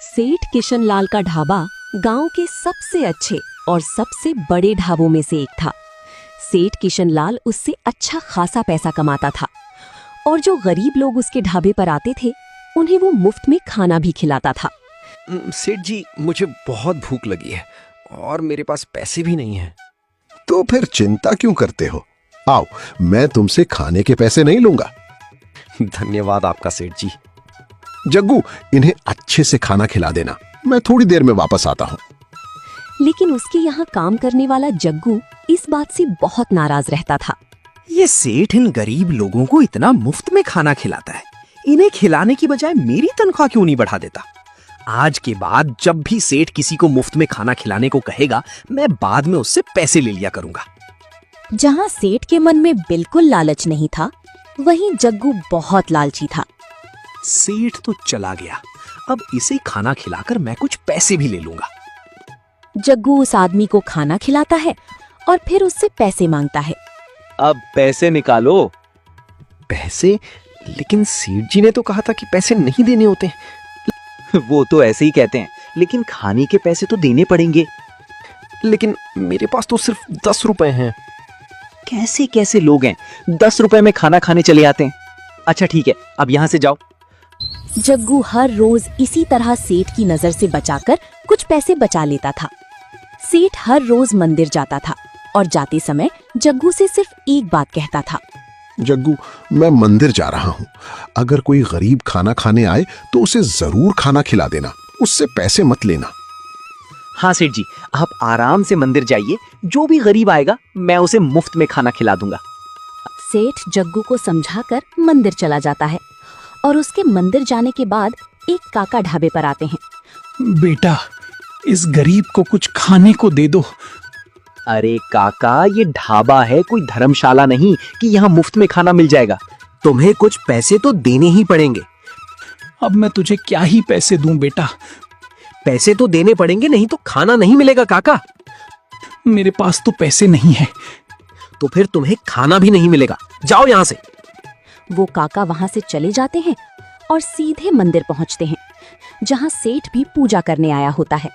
सेठ किशनलाल का ढाबा गांव के सबसे अच्छे और सबसे बड़े ढाबों में से एक था। सेठ किशनलाल उससे अच्छा खासा पैसा कमाता था और जो गरीब लोग उसके ढाबे पर आते थे उन्हें वो मुफ्त में खाना भी खिलाता था। सेठ जी, मुझे बहुत भूख लगी है और मेरे पास पैसे भी नहीं हैं। तो फिर चिंता क्यों करते हो? आओ, मैं तुमसे खाने के पैसे नहीं लूंगा। धन्यवाद आपका सेठ जी। जग्गू, इन्हें अच्छे से खाना खिला देना, मैं थोड़ी देर में वापस आता हूँ। लेकिन उसके यहाँ काम करने वाला जग्गू इस बात से बहुत नाराज रहता था। ये सेठ इन गरीब लोगों को इतना मुफ्त में खाना खिलाता है, इन्हें खिलाने की बजाय मेरी तनख्वाह क्यों नहीं बढ़ा देता? आज के बाद जब भी सेठ किसी को मुफ्त में खाना खिलाने को कहेगा, मैं बाद में उससे पैसे ले लिया करूंगा। जहाँ सेठ के मन में बिल्कुल लालच नहीं था, वहीं जग्गू बहुत लालची था। सेठ तो चला गया, अब इसे खाना खिलाकर मैं कुछ पैसे भी ले लूंगा। जग्गू उस आदमी को खाना खिलाता है और फिर उससे पैसे मांगता है। अब पैसे निकालो। पैसे? लेकिन सेठ जी ने तो कहा था कि पैसे नहीं देने होते। वो तो ऐसे ही कहते हैं, लेकिन खाने के पैसे तो देने पड़ेंगे। लेकिन मेरे पास तो सिर्फ 10 रुपए हैं। कैसे कैसे लोग हैं, 10 रुपए में खाना खाने चले आते हैं। अच्छा ठीक है, अब यहाँ से जाओ। जग्गू हर रोज इसी तरह सेठ की नजर से बचाकर कुछ पैसे बचा लेता था। सेठ हर रोज मंदिर जाता था और जाते समय जग्गू से सिर्फ एक बात कहता था। जग्गू, मैं मंदिर जा रहा हूँ, अगर कोई गरीब खाना खाने आए तो उसे जरूर खाना खिला देना, उससे पैसे मत लेना। हाँ सेठ जी, आप आराम से मंदिर जाइए, जो भी गरीब आएगा मैं उसे मुफ्त में खाना खिला दूंगा। सेठ जग्गू को समझाकर मंदिर चला जाता है और उसके मंदिर जाने के बाद एक काका ढाबे पर आते हैं। बेटा, इस गरीब को कुछ खाने को दे दो। अरे काका, ये ढाबा है, कोई धर्मशाला नहीं कि यहाँ मुफ्त में खाना मिल जाएगा। तुम्हें कुछ पैसे तो देने ही पड़ेंगे। अब मैं तुझे क्या ही पैसे दूं बेटा? पैसे तो देने पड़ेंगे, नहीं तो खाना नहीं मिलेगा काका। मेरे पास तो पैसे नहीं है। तो फिर तुम्हें खाना भी नहीं मिलेगा, जाओ यहाँ से। वो काका वहां से चले जाते हैं और सीधे मंदिर पहुंचते हैं, जहां सेठ भी पूजा करने आया होता है।